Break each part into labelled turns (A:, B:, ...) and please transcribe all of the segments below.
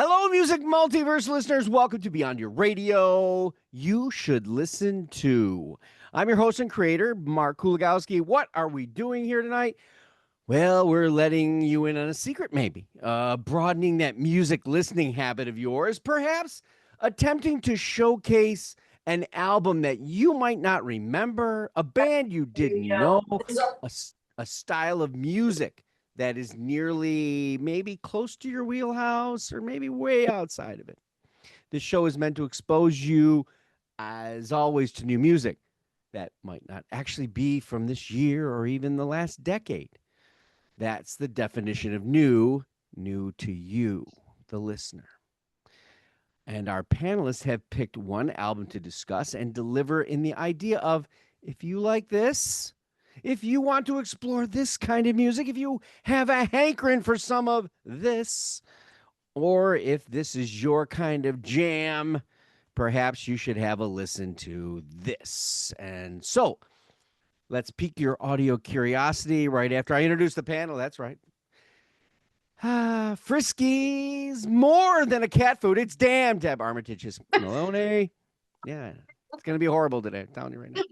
A: Hello, music multiverse listeners. Welcome to Beyond Your Radio. You should listen to. I'm your host and creator, Mark Kulagowski. What are we doing here tonight? Well, we're letting you in on a secret, maybe. Broadening that music listening habit of yours. Perhaps attempting to showcase an album that you might not remember, a band you didn't know, a style of music that is nearly maybe close to your wheelhouse or maybe way outside of it. This show is meant to expose you, as always, to new music that might not actually be from this year or even the last decade. That's the definition of new to you, the listener. And our panelists have picked one album to discuss and deliver in the idea of, if you like this, if you want to explore this kind of music, if you have a hankering for some of this, or if this is your kind of jam, perhaps you should have a listen to this. And so let's pique your audio curiosity right after I introduce the panel. That's right. Friskies, more than a cat food. It's damn Deb Armitage's Maloney. Yeah, it's going to be horrible today. I'm telling you right now.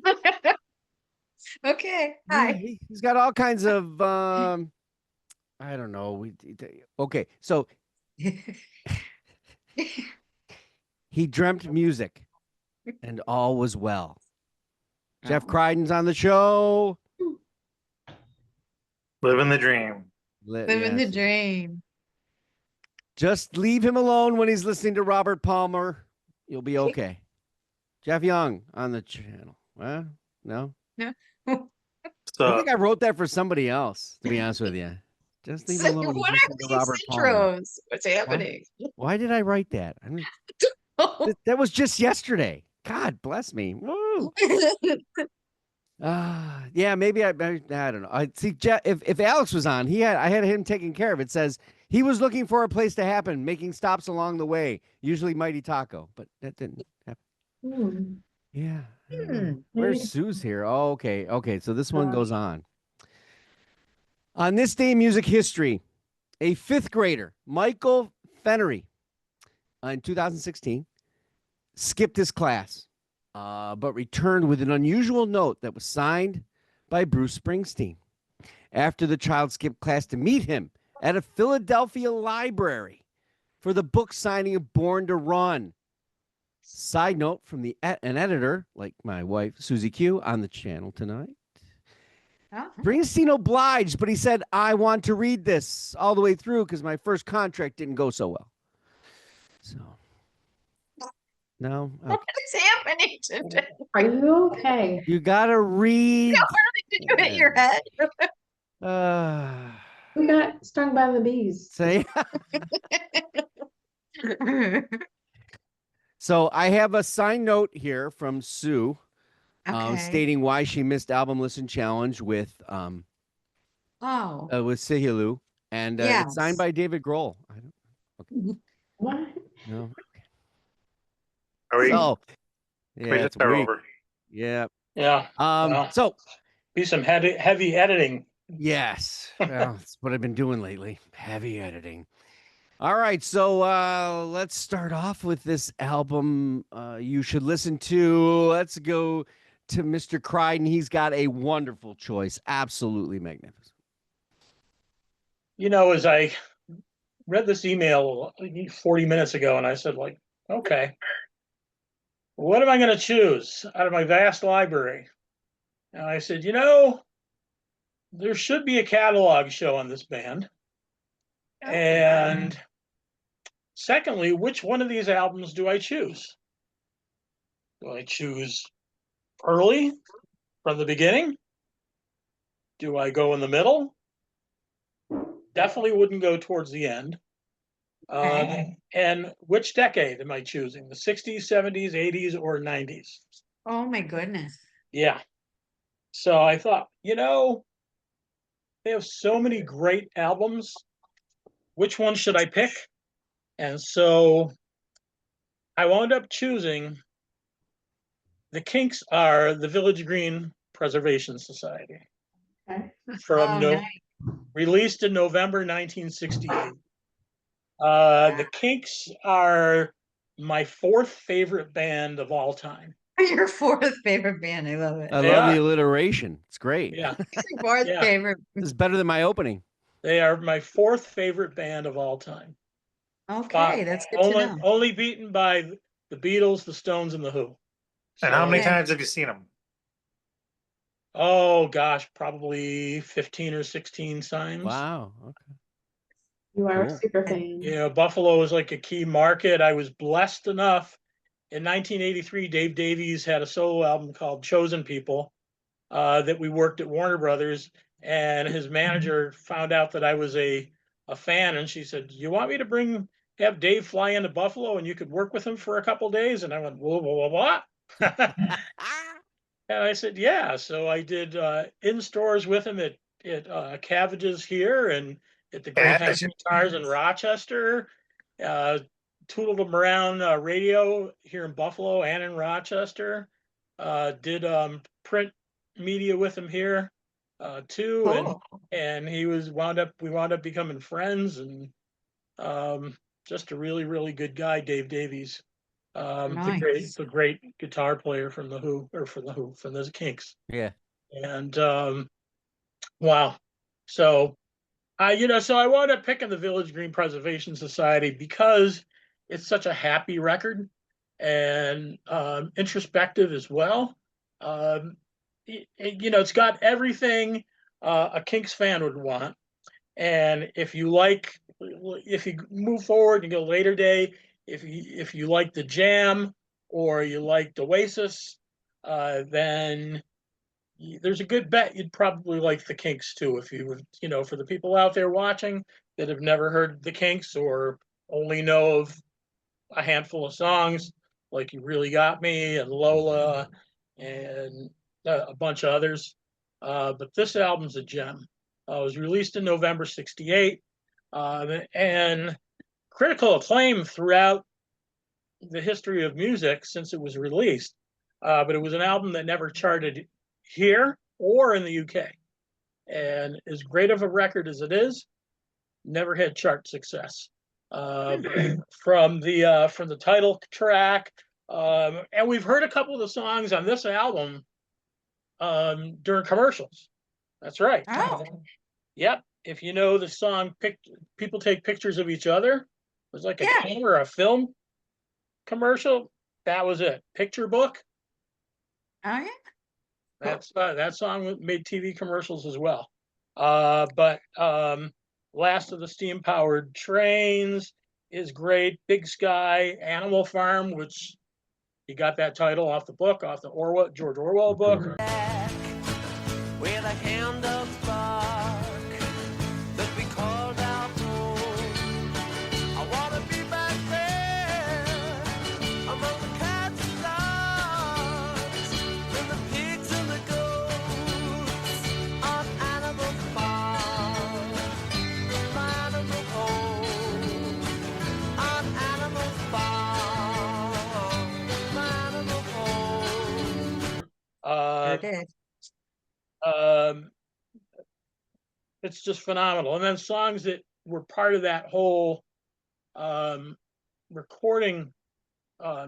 B: Okay. Hi.
A: Yeah, he's got all kinds of I don't know. Okay, so he dreamt music and all was well. Jeff Criden's on the show.
C: Living the dream.
B: Living the dream.
A: Just leave him alone when he's listening to Robert Palmer. You'll be okay. Jeff Young on the channel. Well, no.
B: No.
A: I think I wrote that for somebody else, to be honest with you. Just leave him alone.
B: What are these intros? What's happening?
A: Why did I write that? I mean, that was just yesterday. God bless me. Woo. Yeah, maybe I don't know. I see. Jeff, if Alex was on, I had him taken care of. It says he was looking for a place to happen, making stops along the way, usually Mighty Taco, but that didn't happen. Yeah. Where's Sue's here? Oh, okay. Okay, so this one goes on. On this day in music history, a fifth grader, Michael Fennery, in 2016, skipped his class, but returned with an unusual note that was signed by Bruce Springsteen. After the child skipped class to meet him at a Philadelphia library for the book signing of Born to Run. Side note from an editor, like my wife, Susie Q, on the channel tonight. Springsteen obliged, but he said, I want to read this all the way through because my first contract didn't go so well. So, no. Okay.
B: What is happening today?
D: Are you okay?
A: You got to read.
B: Did you hit your head?
D: We got stung by the bees.
A: Say. So I have a signed note here from Sue, stating why she missed album listen challenge with Sihilu, and it's signed by David Grohl.
D: What?
A: No.
C: Are we?
A: So,
C: Can we just start over?
A: Yeah.
C: Yeah.
A: So
C: be some heavy editing.
A: Yes. Well, that's what I've been doing lately. Heavy editing. All right, so let's start off with this album you should listen to. Let's go to Mr. Crichton. He's got a wonderful choice. Absolutely magnificent.
C: You know, as I read this email 40 minutes ago, and I said, like, okay, what am I going to choose out of my vast library? And I said, you know, there should be a catalog show on this band. And secondly, which one of these albums do I choose? Do I choose early from the beginning? Do I go in the middle? Definitely wouldn't go towards the end. And which decade am I choosing? The 60s, 70s, 80s, or 90s?
B: Oh my goodness.
C: Yeah. So I thought, you know, they have so many great albums. Which one should I pick? And so I wound up choosing the Kinks are the Village Green Preservation Society.
D: Okay.
C: Released in November 1968. The Kinks are my fourth favorite band of all time.
B: Your fourth favorite band. I love it.
A: I
C: They
A: love
C: are.
A: the alliteration. It's great.
C: Yeah,
B: Your fourth
C: Yeah.
B: favorite.
A: It's better than my opening.
C: they are my fourth favorite band of all time.
B: Okay, that's good
C: only,
B: to know.
C: Only beaten by the Beatles, the Stones, and the Who.
E: And how many
B: Okay.
E: times have you seen them?
C: Oh gosh, probably 15 or 16 times.
A: Wow. Okay.
D: You are
A: Cool.
D: a super fan.
C: You know, Buffalo is like a key market. I was blessed enough in 1983. Dave Davies had a solo album called Chosen People that we worked at Warner Brothers, and his manager found out that I was a fan, and she said, "You want me to have Dave fly into Buffalo and you could work with him for a couple days?" And I went, "Whoa, whoa, whoa, what?" And I said, "Yeah." So I did in stores with him at Cavage's here and at the Great House Guitars in Rochester. Tootled him around radio here in Buffalo and in Rochester. Did print media with him here too,
B: Cool.
C: and we wound up becoming friends, and just a really, really good guy, Dave Davies.
B: Nice.
C: The great guitar player from the from the Kinks.
A: Yeah.
C: And wow. So I wound up picking the Village Green Preservation Society because it's such a happy record and introspective as well. It's got everything a Kinks fan would want. And if you move forward and go later day, if you like the Jam or you liked Oasis, then there's a good bet you'd probably like the Kinks too. If you would, for the people out there watching that have never heard the Kinks or only know of a handful of songs, like "You Really Got Me" and "Lola" and a bunch of others. But this album's a gem. It was released in November '68, and critical acclaim throughout the history of music since it was released. But it was an album that never charted here or in the UK. And as great of a record as it is, never had chart success. From the title track, and we've heard a couple of the songs on this album during commercials. That's right.
B: Oh.
C: Yep. If you know the song "People Take Pictures of Each Other," it was like a
B: Yeah.
C: camera, a film commercial. That was it. Picture Book.
B: Oh yeah.
C: That song made TV commercials as well. But Last of the Steam Powered Trains is great. Big Sky, Animal Farm, which he got that title off the George Orwell book.
F: With a candle spark that we called out home. I want to be back there among the cats and dogs and the pigs and the goats on Animal Farm, my animal home, on Animal Farm, my animal home.
B: Sure did.
C: It's just phenomenal. And then songs that were part of that whole recording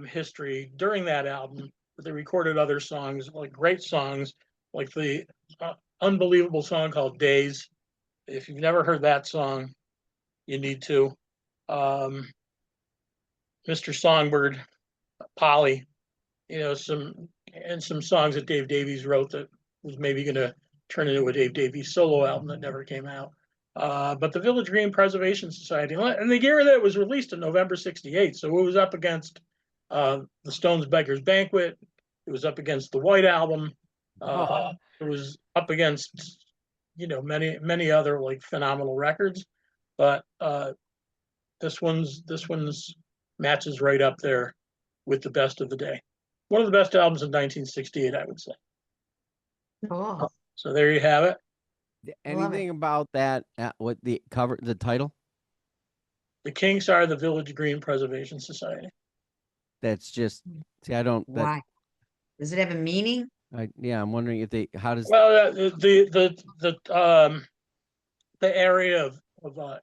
C: history during that album, but they recorded other songs, like great songs, like the unbelievable song called "Days." If you've never heard that song, you need to. Mr. Songbird, Polly, some songs that Dave Davies wrote that was maybe going to turn into a Dave Davies solo album that never came out. But the Village Green Preservation Society, and the year that it was released in November '68, so it was up against the Stones' "Beggar's Banquet." It was up against the White Album. It was up against many other like phenomenal records, but this one's matches right up there with the best of the day. One of the best albums of 1968, I would say.
B: Cool.
C: So there you have it.
A: Anything about that? What the cover, the title?
C: The Kinks are the Village Green Preservation Society.
A: That's just I don't.
B: Why? Does it have a meaning?
A: I'm wondering if how does.
C: Well, the area of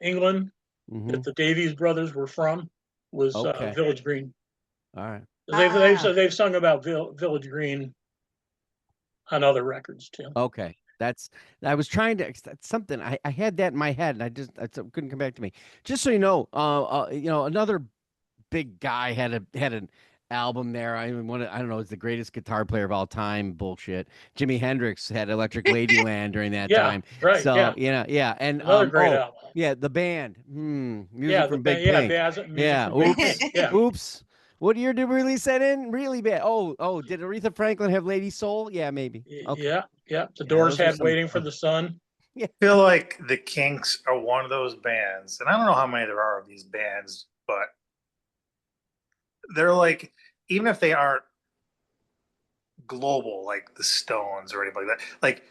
C: England
A: Mhm.
C: that the Davies brothers were from was
A: Okay.
C: Village Green.
A: All right.
C: They've sung about Village Green on other records too.
A: Okay. I was trying to that's something I had that in my head and I couldn't come back to me. Just so you know, another big guy had an album there. I don't know, it's the greatest guitar player of all time. Bullshit. Jimi Hendrix had Electric Ladyland during that
C: Yeah,
A: time.
C: right,
A: So
C: yeah.
A: yeah, and
C: Another great album.
A: yeah, the band. Music
C: Yeah,
A: from
C: the
A: Big
C: band,
A: Pink.
C: music
A: Yeah,
C: from Big
A: oops,
C: Pink. Yeah.
A: oops. What year did we release that in? Really bad. Oh, did Aretha Franklin have Lady Soul? Yeah, maybe. Okay.
C: Yeah. The
A: Yeah,
C: Doors
A: those are
C: had
A: some-
C: Waiting for the Sun.
E: I feel like the Kinks are one of those bands, and I don't know how many there are of these bands, but they're like, even if they aren't global like the Stones or anything like that, like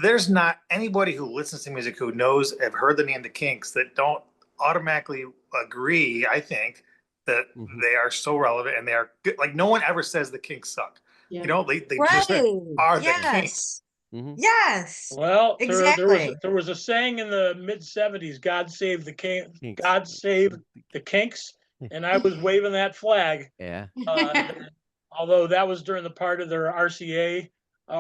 E: there's not anybody who listens to music who have heard the name the Kinks that don't automatically agree, I think, that
A: Mhm.
E: they are so relevant and they are good. Like no one ever says the Kinks suck.
D: Yeah.
E: You know, they just
B: Right.
E: are the Kinks.
B: Yes.
A: Mhm.
B: Yes.
C: Well,
B: Exactly.
C: there was a saying in the mid-70s, God save the King,
A: Kinks.
C: God save the Kinks, and I was waving that flag.
A: Yeah.
C: Although that was during the part of their RCA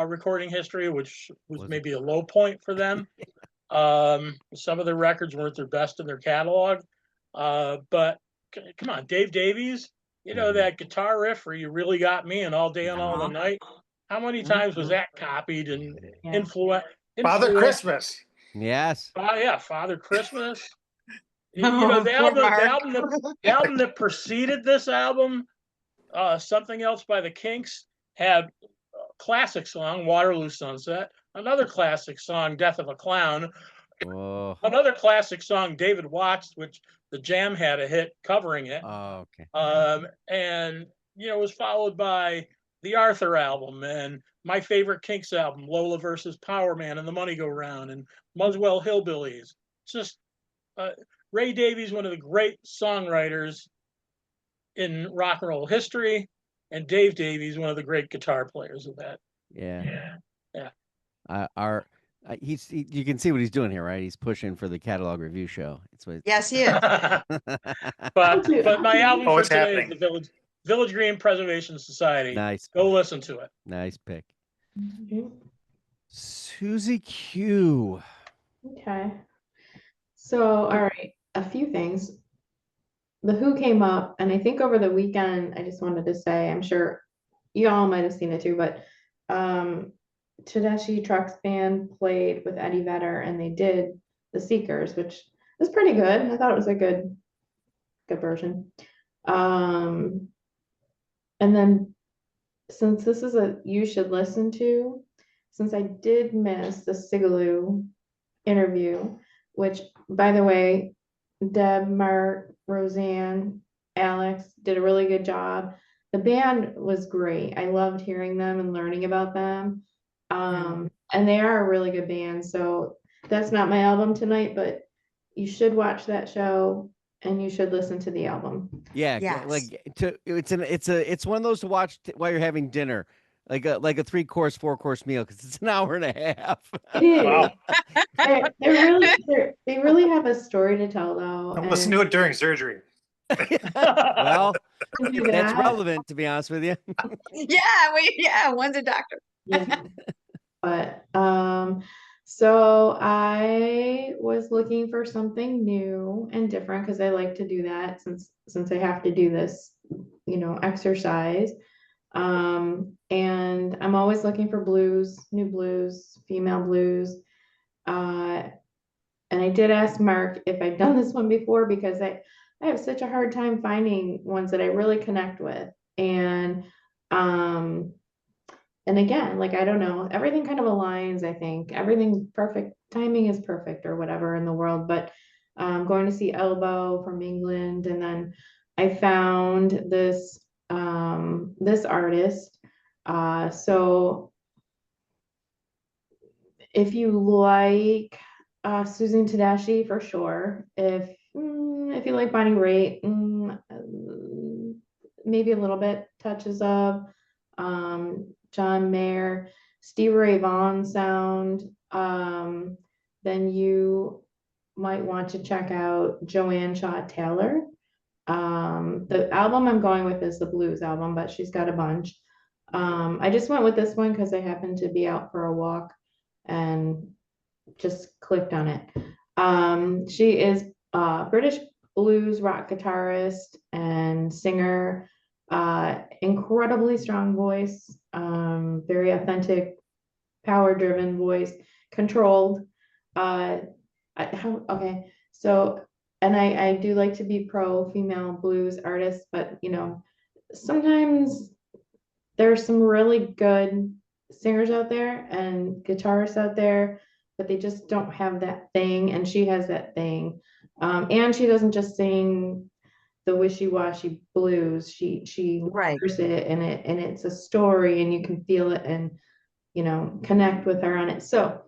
C: recording history, which was
A: Was it?
C: maybe a low point for them. Some of their records weren't their best in their catalog. But come on, Dave Davies,
A: Mhm.
C: that guitar riff where you really got me and all day and all the night. How many times was that copied and
D: Yeah.
C: influenced?
E: Father Christmas.
A: Yes.
C: Yeah, Father Christmas. The
B: Poor Mark.
C: album that preceded this album, Something Else by the Kinks, had a classic song, Waterloo Sunset, another classic song, Death of a Clown,
A: Oh.
C: another classic song, David Watts, which the Jam had a hit covering it.
A: Okay.
C: And it was followed by the Arthur album and my favorite Kinks album, Lola versus Power Man and the Money Go Round and Muswell Hillbillies. It's just Ray Davies, one of the great songwriters in rock and roll history, and Dave Davies, one of the great guitar players of that.
A: Yeah.
C: Yeah.
A: You can see what he's doing here, right? He's pushing for the catalog review show. It's what.
B: Yes, he is.
C: But my album for
E: it's
C: today
E: happening.
C: is the Village Green Preservation Society.
A: Nice.
C: Go listen to it.
A: Nice pick.
D: Mhm.
A: Susie Q.
D: Okay. So, all right, a few things. The Who came up, and I think over the weekend, I just wanted to say, I'm sure you all might have seen it too, but Tedeschi Trucks Band played with Eddie Vedder, and they did The Seekers, which was pretty good. I thought it was a good version. And then since this is a You Should Listen To, since I did miss the Sigaloo interview, which, by the way, Deb, Mark, Roseanne, Alex did a really good job. The band was great. I loved hearing them and learning about them. And they are a really good band. So that's not my album tonight, but you should watch that show and you should listen to the album.
A: Yeah,
B: Yes.
A: it's one of those to watch while you're having dinner, like a 3-course, 4-course meal, because it's an hour and a half.
D: It is.
C: Wow.
D: They really have a story to tell, though.
E: I'm listening to it during surgery.
A: Well,
D: and do
A: that's
D: that.
A: relevant, to be honest with you.
B: Yeah, one's a doctor.
D: Yeah. But so I was looking for something new and different because I like to do that since I have to do this, exercise. And I'm always looking for new blues, female blues. And I did ask Mark if I'd done this one before because I have such a hard time finding ones that I really connect with. And again, like, I don't know, everything kind of aligns, I think. Everything perfect, timing is perfect or whatever in the world. But going to see Elbow from England, and then I found this artist. So if you like Susan Tedeschi, for sure. If you like Bonnie Raitt, maybe a little bit touches of John Mayer, Stevie Ray Vaughan sound, then you might want to check out Joanne Shaw Taylor. The album I'm going with is the blues album, but she's got a bunch. I just went with this one because I happened to be out for a walk and just clicked on it. She is a British blues rock guitarist and singer, incredibly strong voice, very authentic, power-driven voice, controlled. Okay, so, and I do like to be pro female blues artists, but sometimes there's some really good singers out there and guitarists out there, but they just don't have that thing, and she has that thing. And she doesn't just sing the wishy-washy blues. She
B: Right.
D: wears it, and it's a story, and you can feel it and connect with her on it. So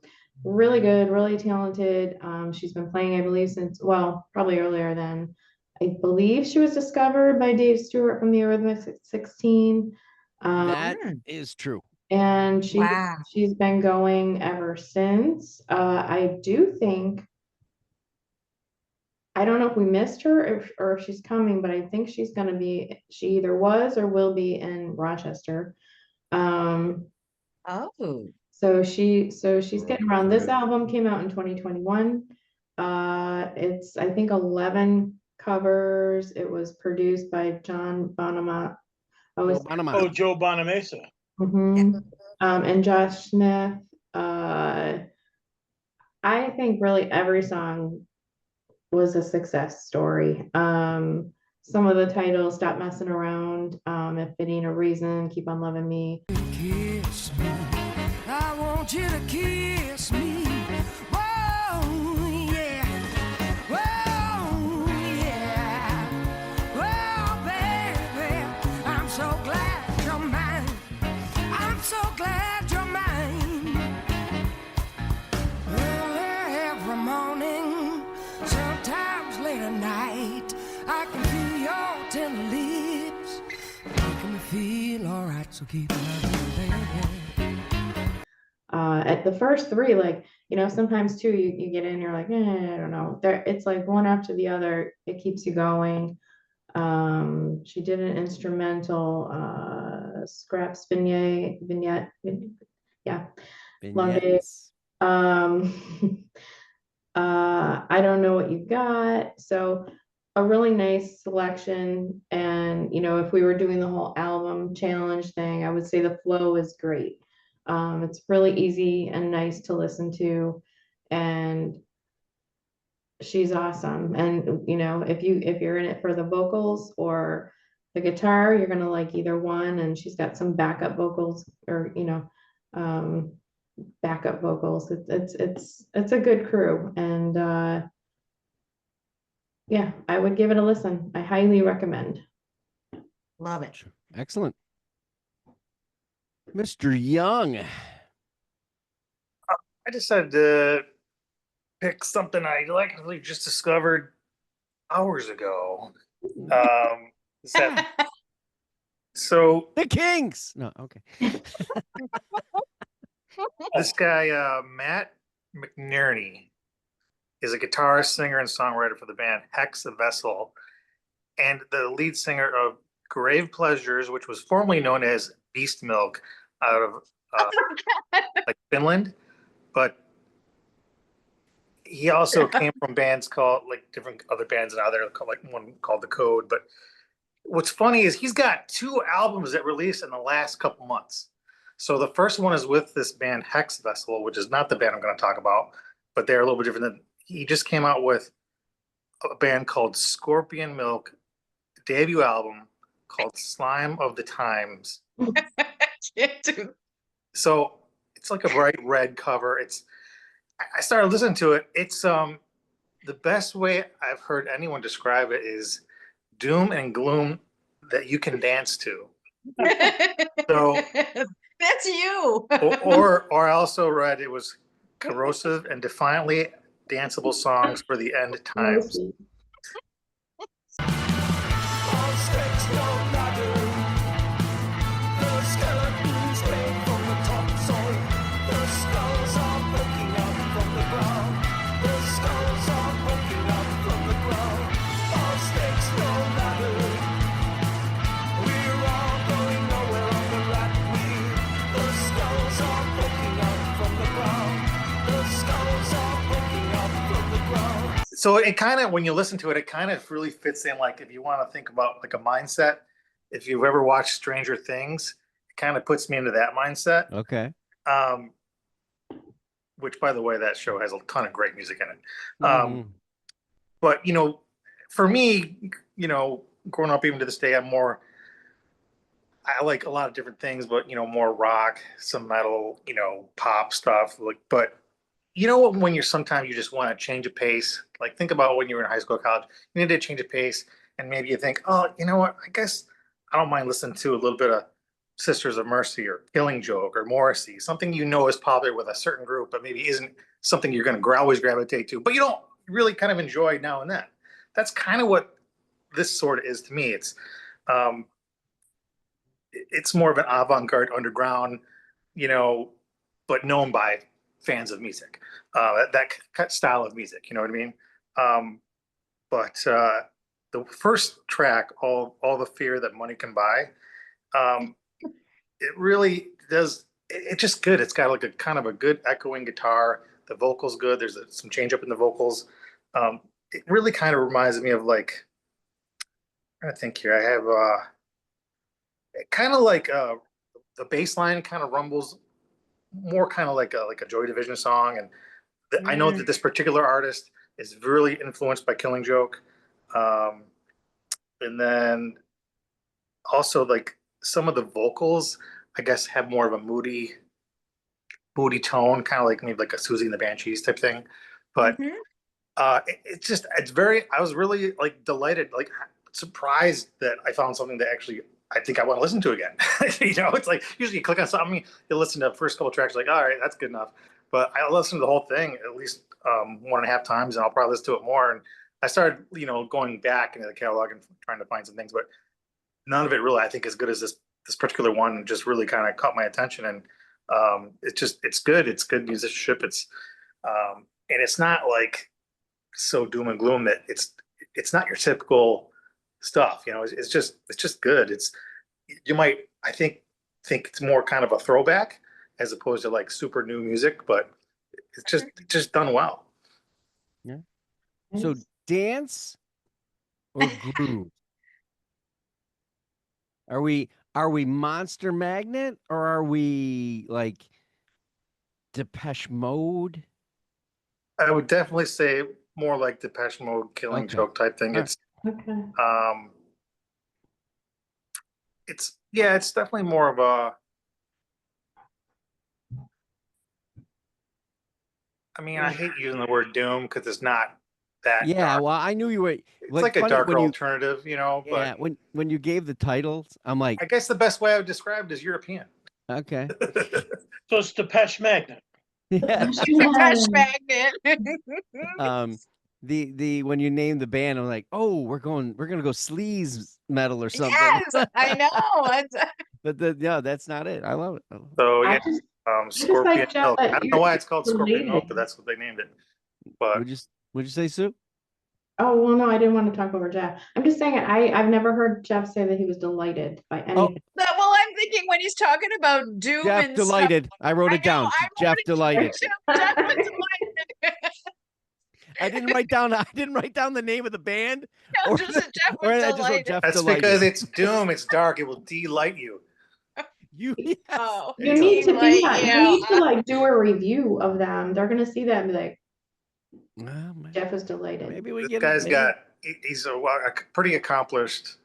D: really good, really talented. She's been playing, I believe, since, well, probably earlier than. I believe she was discovered by Dave Stewart from the Eurythmics 16.
A: That is true.
D: And
B: Wow.
D: she's been going ever since. I do think, I don't know if we missed her or if she's coming, but I think she's going to be, she either was or will be in Rochester.
B: Oh.
D: So she's getting around. This album came out in 2021. It's, I think, 11 covers. It was produced by John Bonamassa.
C: Joe Bonamassa.
D: And Josh Smith. I think really every song was a success story. Some of the titles, Stop Messing Around, If It Ain't a Reason, Keep on Loving Me.
F: Kiss me. I want you to kiss me. Oh, yeah. Oh, yeah. Oh, baby, I'm so glad you're mine. I'm so glad you're mine. Well, every morning, sometimes late at night, I can feel your tender lips making me feel alright. So keep loving me, baby.
D: At the first three, like, sometimes too, you get in, you're like, I don't know. It's like one after the other. It keeps you going. She did an instrumental, Scraps vignette. Yeah. Long Day. I Don't Know What You Got. So a really nice selection. And, if we were doing the whole album challenge thing, I would say the flow is great. It's really easy and nice to listen to, and she's awesome. And if you're in it for the vocals or the guitar, you're gonna like either one. And she's got some backup vocals, or backup vocals. It's a good crew, and yeah, I would give it a listen. I highly recommend.
B: Love it.
A: Excellent. Mr. Young.
E: I decided to pick something I luckily just discovered hours ago. So
A: The Kinks. No, okay.
E: this guy, Matt McNerney, is a guitarist, singer, and songwriter for the band Hex the Vessel, and the lead singer of Grave Pleasures, which was formerly known as Beast Milk, out of like Finland. But he also came from bands called, like, different other bands and other, like one called The Code. But what's funny is he's got 2 albums that released in the last couple months. So the first one is with this band Hex Vessel, which is not the band I'm going to talk about, but they're a little bit different. Than he just came out with a band called Scorpion Milk, debut album called Slime of the Times. So it's like a bright red cover. I started listening to it. It's the best way I've heard anyone describe it is doom and gloom that you can dance to. So
B: That's you.
E: or I also read it was corrosive and defiantly danceable songs for the end times. So it kind of, when you listen to it, it kind of really fits in. Like if you want to think about like a mindset, if you've ever watched Stranger Things, it kind of puts me into that mindset.
A: Okay.
E: Um, which, by the way, that show has a ton of great music in it.
A: Mhm.
E: But for me, growing up even to this day, I like a lot of different things, but more rock, some metal, pop stuff. Like, but when sometimes you just want to change a pace. Like think about when you were in high school, or college, you need to change a pace, and maybe you think, oh, you know what? I guess I don't mind listening to a little bit of Sisters of Mercy or Killing Joke or Morrissey, something is popular with a certain group, but maybe isn't something you're going to always gravitate to, but you don't really kind of enjoy now and then. That's kind of what this sort of is to me. It's more of an avant-garde underground, but known by fans of music, that style of music. You know what I mean? But the first track, all the fear that money can buy, it really does. It's just good. It's got like a kind of a good echoing guitar. The vocals good. There's some change up in the vocals. It really kind of reminds me of like, I'm trying to think here. I have kind of like the bass line kind of rumbles more kind of like a Joy Division song. And I know that this particular artist is really influenced by Killing Joke. And then also like some of the vocals, I guess, have more of a moody tone, kind of like maybe like a Susie and the Banshees type thing. But I was really like delighted, like surprised that I found something that actually I think I want to listen to again. It's like usually you click on something, you listen to the first couple tracks, like, all right, that's good enough. But I listened to the whole thing at least 1.5 times, and I'll probably listen to it more. And I started, going back into the catalog and trying to find some things, but none of it really, I think, as good as this particular one. Just really kind of caught my attention, and it's good. It's good musicianship. And it's not like so doom and gloom that it's not your typical stuff. It's just good. You might, I think it's more kind of a throwback as opposed to like super new music, but it's just done well.
A: Yeah. So dance or groove? Are we Monster Magnet, or are we like Depeche Mode?
E: I would definitely say more like Depeche Mode, Killing Joke type thing. It's it's definitely more of a. I mean, I hate using the word doom because it's not that.
A: Yeah,
E: dark.
A: well, I knew you were.
E: It's like a darker alternative,
A: Yeah,
E: but
A: when you gave the titles, I'm like,
E: I guess the best way I would describe it is European.
A: okay.
C: So it's Depeche Magnet.
A: Yeah.
B: Depeche Magnet.
A: The when you named the band, I'm like, oh, we're gonna go sleaze metal or something.
B: Yes, I know.
A: But that's not it. I love it.
E: So yeah, Scorpion
D: like Jeff,
E: Milk. I
D: that
E: don't know why it's called Scorpion
D: related.
E: Milk, but that's what they named it. But
A: Would you say, Sue?
D: Oh, well, no, I didn't want to talk over Jeff. I'm just saying, I've never heard Jeff say that he was delighted by anything.
B: Well, I'm thinking when he's talking about doom
A: Jeff
B: and
A: delighted. I wrote it down. Jeff delighted.
B: Jeff was delighted.
A: I didn't write down the name of the band.
B: No, just that Jeff
A: Or
B: was
A: I just wrote
B: delighted.
A: Jeff
E: that's
A: delighted.
E: because it's doom. It's dark. It will delight you.
A: Yes.
B: Oh,
D: You need to do
B: like,
D: that.
B: yeah.
D: You need to like do a review of them. They're gonna see that and be like,
A: Well,
D: Jeff is delighted.
A: maybe we
E: This
A: get
E: guy's
A: maybe-
E: he's a pretty accomplished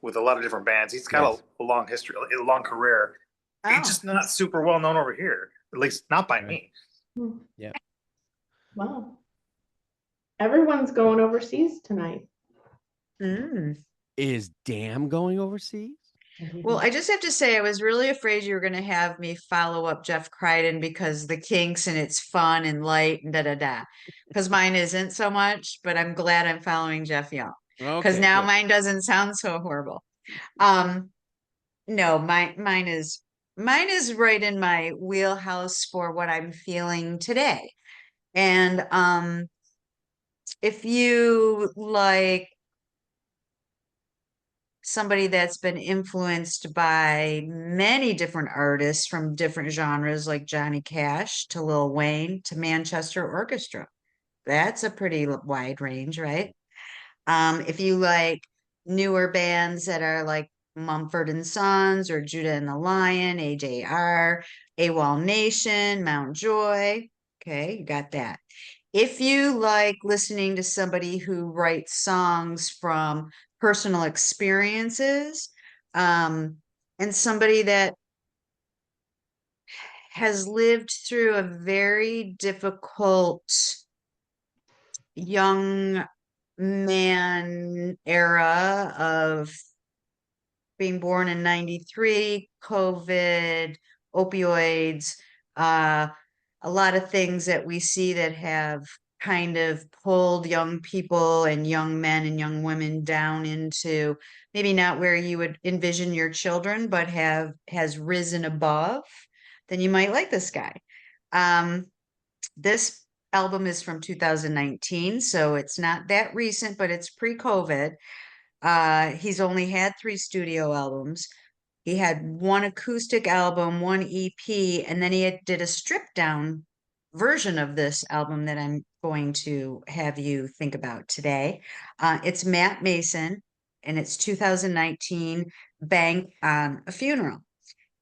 E: with a lot of different bands. He's got a long history, a long career.
B: Oh.
E: He's just not super well known over here, at least not by me.
A: Yeah.
D: Wow. Everyone's going overseas tonight.
A: Is Damn going overseas?
B: Well, I just have to say, I was really afraid you were going to have me follow up Jeff Crichton because the Kinks and it's fun and light and da. Because mine isn't so much, but I'm glad I'm following Jeff Young because now
A: good.
B: mine doesn't sound so horrible. No, mine is right in my wheelhouse for what I'm feeling today. And if you like somebody that's been influenced by many different artists from different genres, like Johnny Cash to Lil Wayne to Manchester Orchestra. That's a pretty wide range, right? If you like newer bands that are like Mumford and Sons or Judah and the Lion, AJR, AWOL Nation, Mount Joy. Okay, you got that. If you like listening to somebody who writes songs from personal experiences, and somebody that has lived through a very difficult young man era of being born in 93, COVID, opioids, a lot of things that we see that have kind of pulled young people and young men and young women down into maybe not where you would envision your children, but has risen above, then you might like this guy. This album is from 2019, so it's not that recent, but it's pre-COVID. He's only had 3 studio albums. He had 1 acoustic album, 1 EP, and then did a stripped down version of this album that I'm going to have you think about today. It's Matt Mason, and it's 2019, Bank on a Funeral.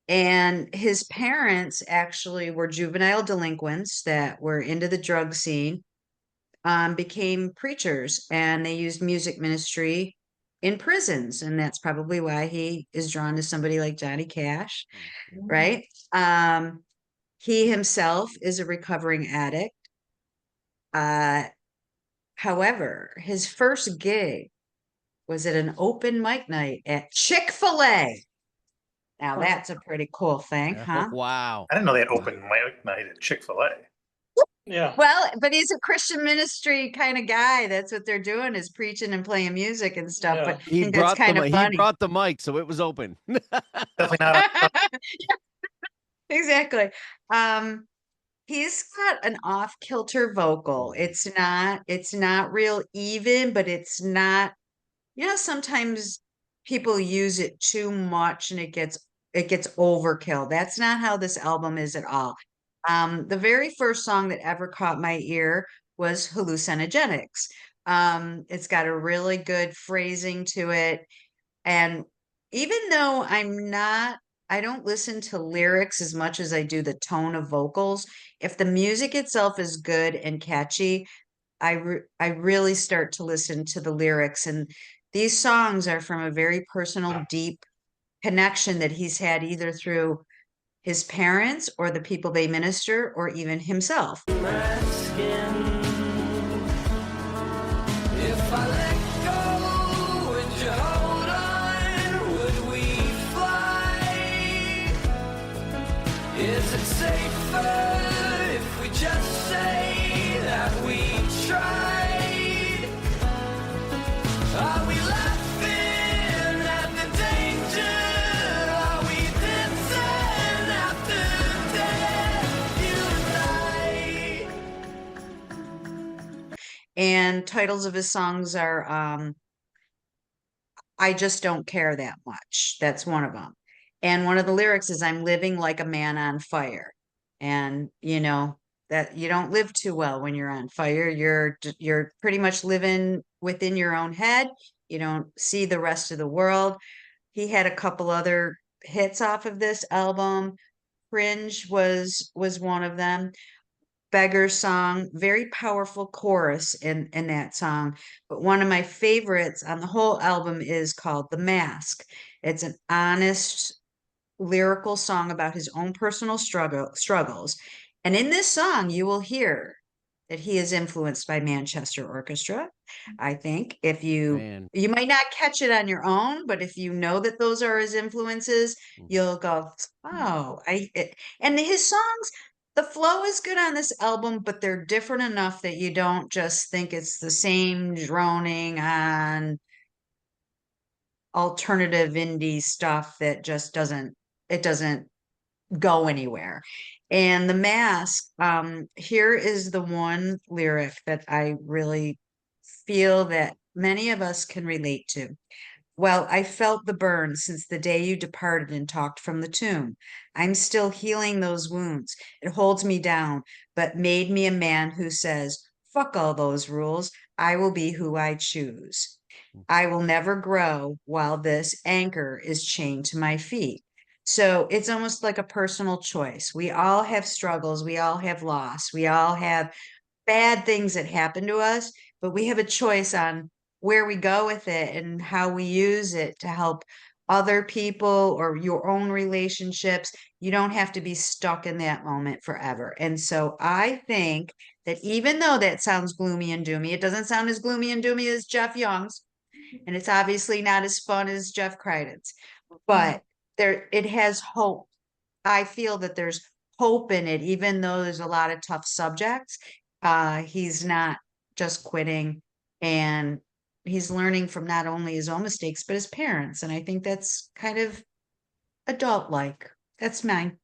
B: And his parents actually were juvenile delinquents that were into the drug scene, became preachers, and they used music ministry in prisons. And that's probably why he is drawn to somebody like Johnny Cash, right? He himself is a recovering addict. However, his first gig was at an open mic night at Chick-fil-A. Now that's a pretty cool thing, huh?
A: Wow.
E: I didn't know they had open mic night at Chick-fil-A.
C: Yeah.
B: Well, but he's a Christian ministry kind of guy. That's what they're doing, is preaching and playing music and stuff.
C: Yeah.
B: But I
A: He
B: think that's
A: brought
B: kind of
A: he
B: funny.
A: brought the mic, so it was open.
E: Definitely not.
B: Exactly. He's got an off-kilter vocal. It's not real even, but it's not, sometimes people use it too much and it gets overkill. That's not how this album is at all. The very first song that ever caught my ear was Hallucinogenics. It's got a really good phrasing to it. And even though I don't listen to lyrics as much as I do the tone of vocals, if the music itself is good and catchy, I really start to listen to the lyrics. And these songs are from a very personal, deep connection that he's had either through his parents or the people they minister or even himself.
F: My skin. If I let go, would you hold on? Would we fly? Is it safer if we just say that we tried? Are we laughing at the danger? Are we dancing after death, you and I?
B: And titles of his songs are I Just Don't Care That Much. That's one of them. And one of the lyrics is, I'm living like a man on fire. And that you don't live too well when you're on fire. You're pretty much living within your own head. You don't see the rest of the world. He had a couple other hits off of this album. Cringe was one of them. Beggar's Song, very powerful chorus in that song. But one of my favorites on the whole album is called The Mask. It's an honest lyrical song about his own personal struggles. And in this song, you will hear that he is influenced by Manchester Orchestra. I think if
A: Man.
B: you might not catch it on your own, but if you know that those are his influences, you'll go, oh, and his songs, the flow is good on this album, but they're different enough that you don't just think it's the same droning on alternative indie stuff that just doesn't go anywhere. And The Mask, here is the one lyric that I really feel that many of us can relate to. Well, I felt the burn since the day you departed and talked from the tomb. I'm still healing those wounds. It holds me down, but made me a man who says, Fuck all those rules. I will be who I choose. I will never grow while this anchor is chained to my feet. So it's almost like a personal choice. We all have struggles. We all have loss. We all have bad things that happen to us, but we have a choice on where we go with it and how we use it to help other people or your own relationships. You don't have to be stuck in that moment forever. And so I think that even though that sounds gloomy and doomy, it doesn't sound as gloomy and doomy as Jeff Young's, and it's obviously not as fun as Jeff Crichton's, but there it has hope. I feel that there's hope in it, even though there's a lot of tough subjects. He's not just quitting, and he's learning from not only his own mistakes, but his parents. And I think that's kind of adult-like. That's mine.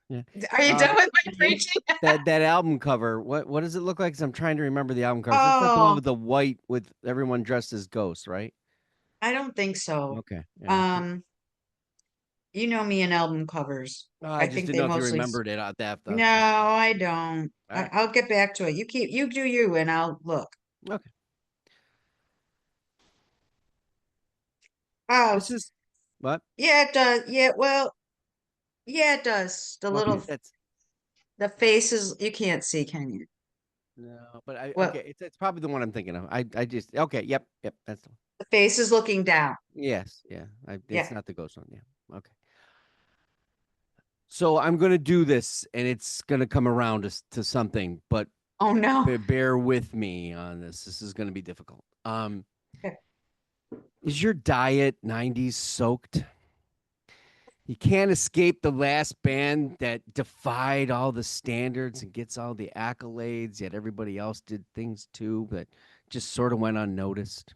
A: Yeah.
B: Are you done with my preaching?
A: That album cover, what does it look like? 'Cause I'm trying to remember the album cover. It's like the one
B: Oh,
A: with the white with everyone dressed as ghosts, right?
B: I don't think so.
A: Okay. Yeah.
B: You know me and album covers.
A: I
B: I
A: just
B: think
A: didn't
B: they
A: know if you
B: mostly.
A: remembered it out that.
B: No, I don't.
A: All right.
B: I'll get back to it. You do you, and I'll look.
A: Okay.
B: Oh,
A: This is what?
B: yeah, it does. Yeah, well, yeah, it does. The
A: Okay,
B: little,
A: that's
B: the faces, you can't see, can you?
A: no, but
B: Well,
A: okay, it's probably the one I'm thinking of. I just okay, yep, that's the one.
B: the face is looking down.
A: Yes, yeah. It's
B: Yeah.
A: not the ghost one, yeah. Okay. So I'm gonna do this, and it's gonna come around to something, but
B: Oh no.
A: bear with me on this. This is gonna be difficult.
B: Okay.
A: Is your diet 90s soaked? You can't escape the last band that defied all the standards and gets all the accolades, yet everybody else did things too, but just sort of went unnoticed.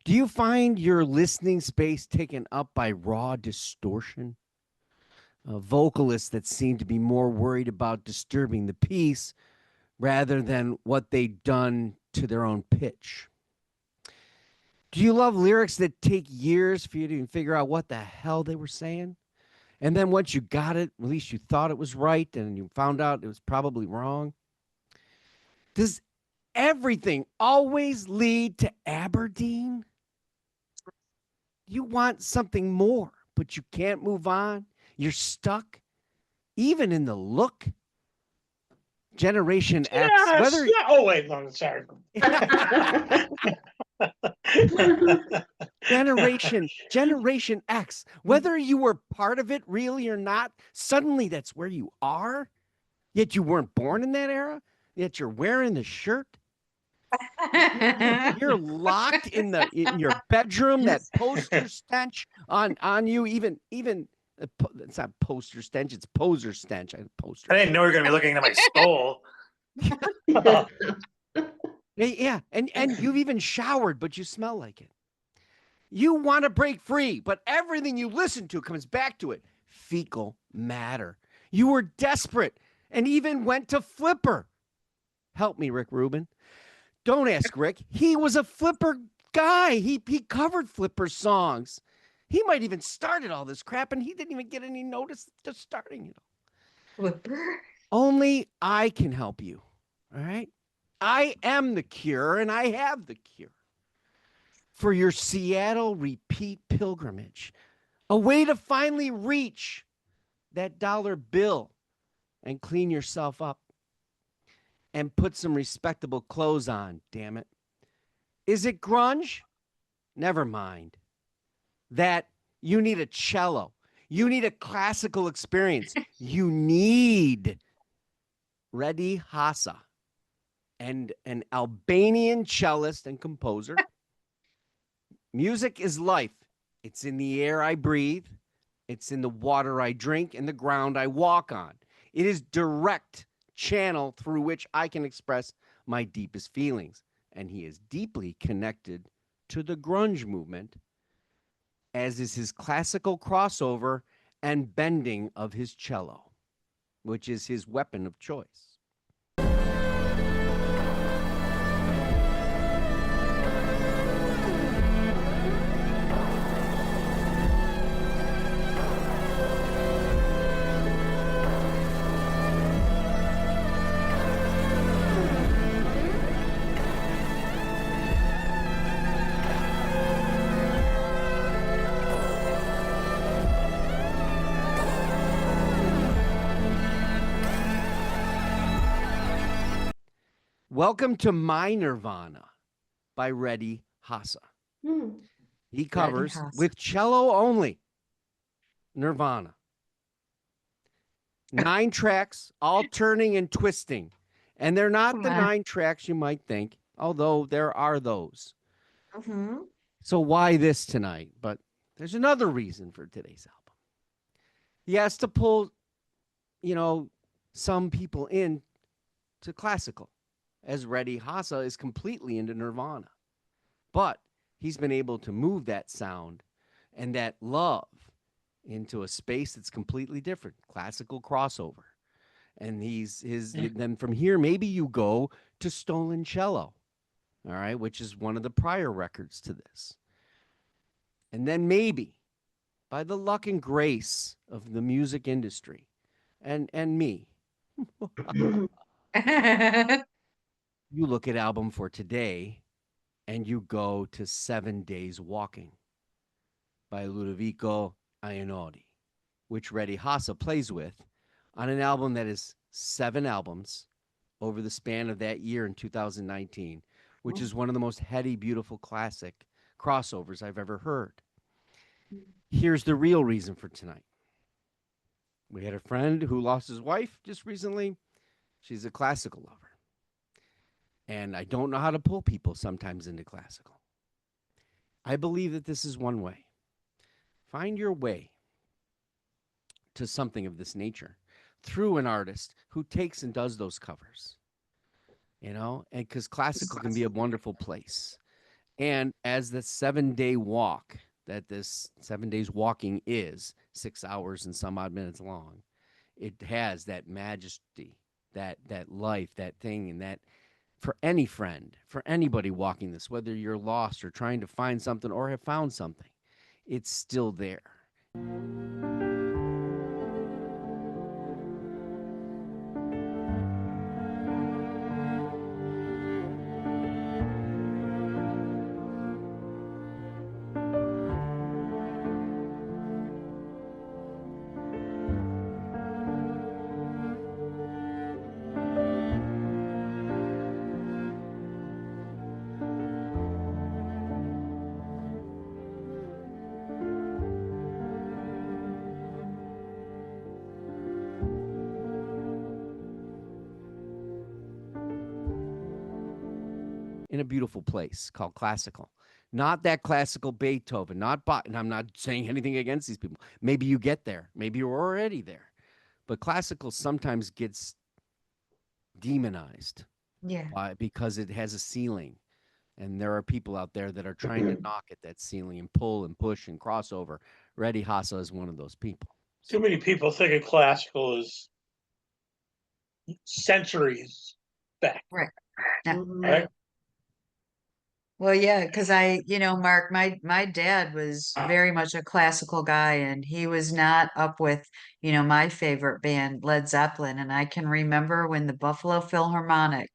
A: Do you find your listening space taken up by raw distortion? Vocalists that seem to be more worried about disturbing the peace rather than what they've done to their own pitch? Do you love lyrics that take years for you to even figure out what the hell they were saying? And then once you got it, at least you thought it was right, and you found out it was probably wrong? Does everything always lead to Aberdeen? You want something more, but you can't move on. You're stuck, even in the look. Generation X,
C: Yes,
A: whether
C: yeah. Oh wait, no, sorry.
A: Generation X, whether you were part of it really or not, suddenly that's where you are. Yet you weren't born in that era. Yet you're wearing the shirt. You're locked in your bedroom. That poster stench on you. Even it's not poster stench. It's poser stench. Poster.
E: I didn't know you were going to be looking into my skull.
A: Yeah, and you've even showered, but you smell like it. You want to break free, but everything you listen to comes back to it. Fecal matter. You were desperate and even went to Flipper. Help me, Rick Rubin. Don't ask Rick. He was a Flipper guy. He covered Flipper songs. He might even started all this crap, and he didn't even get any notice just starting it all.
B: Flipper.
A: Only I can help you. All right? I am the cure, and I have the cure for your Seattle repeat pilgrimage. A way to finally reach that dollar bill and clean yourself up and put some respectable clothes on, damn it. Is it grunge? Never mind. That you need a cello. You need a classical experience. You need Redi Hassa, and an Albanian cellist and composer. Music is life. It's in the air I breathe. It's in the water I drink and the ground I walk on. It is direct channel through which I can express my deepest feelings. And he is deeply connected to the grunge movement, as is his classical crossover and bending of his cello, which is his weapon of choice. Welcome to My Nirvana by Reddy Hassa.
D: Hmm.
A: He covers
B: Hassa.
A: with cello only Nirvana. 9 tracks, all turning and twisting. And they're not the 9 tracks you might think, although there are those.
B: Mm-hmm.
A: So why this tonight? But there's another reason for today's album. He has to pull, some people in to classical, as Reddy Hassa is completely into Nirvana. But he's been able to move that sound and that love into a space that's completely different, classical crossover. And then from here, maybe you go to Stolen Cello, all right, which is one of the prior records to this. And then maybe, by the luck and grace of the music industry and me, you look at album for today and you go to 7 Days Walking by Ludovico Einaudi, which Reddy Hassa plays with on an album that is 7 albums over the span of that year in 2019, which is one of the most heady, beautiful classic crossovers I've ever heard. Here's the real reason for tonight. We had a friend who lost his wife just recently. She's a classical lover. And I don't know how to pull people sometimes into classical. I believe that this is one way. Find your way to something of this nature through an artist who takes and does those covers, and because classical can be a wonderful place. And as the 7-day walk that this 7 days walking is 6 hours and some odd minutes long, it has that majesty, that life, that thing, and that for any friend, for anybody walking this, whether you're lost or trying to find something or have found something, it's still there. In a beautiful place called classical. Not that classical Beethoven, and I'm not saying anything against these people. Maybe you get there. Maybe you're already there. But classical sometimes gets demonized because it has a ceiling. And there are people out there that are trying to knock at that ceiling and pull and push and cross over. Reddy Hassa is one of those people.
C: Too many people think of classical as centuries back.
B: Right.
C: Right?
B: Well, yeah, because Mark, my dad was very much a classical guy, and he was not up with, my favorite band, Led Zeppelin. And I can remember when the Buffalo Philharmonic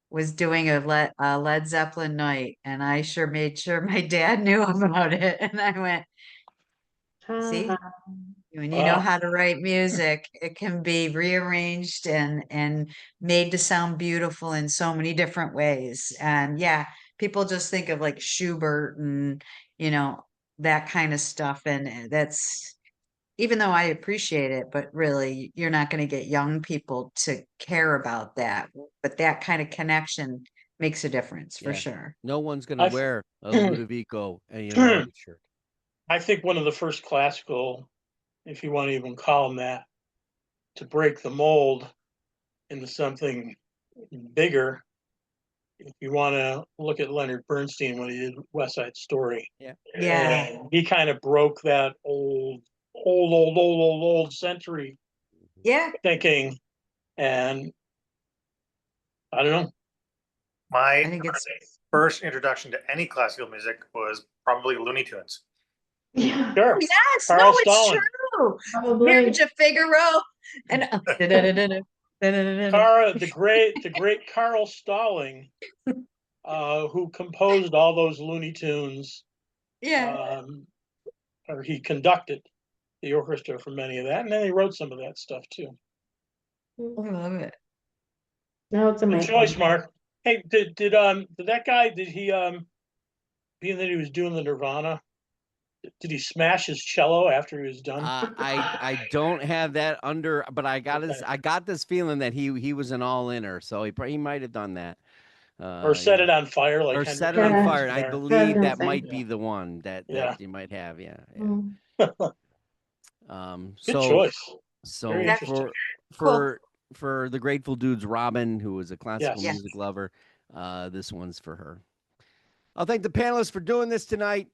B: was doing a Led Zeppelin night, and I sure made sure my dad knew about it. And I went, see, when you know how to write music, it can be rearranged and made to sound beautiful in so many different ways. And yeah, people just think of like Schubert and that kind of stuff. And that's, even though I appreciate it, but really you're not going to get young people to care about that. But that kind of connection makes a difference for sure.
A: No one's going to wear a Ludovico Einaudi shirt.
C: I think one of the first classical, if you want to even call them that, to break the mold into something bigger, if you want to look at Leonard Bernstein when he did West Side Story.
B: Yeah.
C: And he kind of broke that old century thinking. And I don't know.
E: I think it's first introduction to any classical music was probably Looney Tunes.
D: Yeah.
C: Sure.
B: Yes,
C: Carl
B: it's
C: Stalling.
B: true.
D: Probably.
B: Marriage of Figaro and
C: the great Carl Stalling, who composed all those Looney Tunes. Or he conducted the orchestra for many of that, and then he wrote some of that stuff too.
B: I love it.
D: No, it's a
C: Good
D: nice
C: choice,
D: one.
C: Mark. Hey, did that guy, did he being that he was doing the Nirvana, did he smash his cello after he was done?
A: I don't have that under, but I got
C: Okay.
A: I got this feeling that he was an all-inner, so he might have done that.
C: Or set
A: Yeah.
C: it on fire like
A: Or
C: Hendrix
A: set it on
C: did
D: Yeah.
C: with his
A: fire. And I
C: guitar.
A: believe
D: gonna
A: that
D: say.
A: might be the one that
C: Yeah.
A: you might have. Yeah. Yeah.
D: Mm.
C: Good
A: So
C: choice. Very
A: so
C: interesting.
A: for for the Grateful Dude's Robin, who is a classical
C: Yes.
A: music lover, this one's for her. I'll thank the panelists for doing this tonight.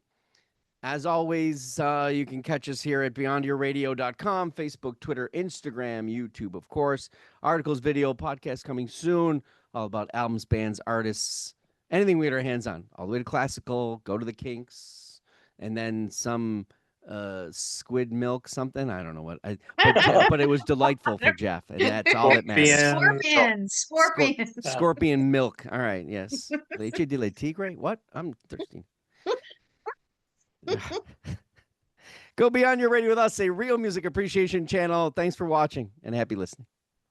A: As always, you can catch us here at beyondyourradio.com, Facebook, Twitter, Instagram, YouTube, of course. Articles, video, podcast coming soon, all about albums, bands, artists, anything we get our hands on, all the way to classical, go to the Kinks, and then some squid milk something. I don't know what. But it was delightful for Jeff, and that's all that matters.
B: Scorpions.
A: Scorpion milk. All right, yes. Leche de la tigre? What? I'm thirsty. Go Beyond Your Radio with us, a real music appreciation channel. Thanks for watching and happy listening.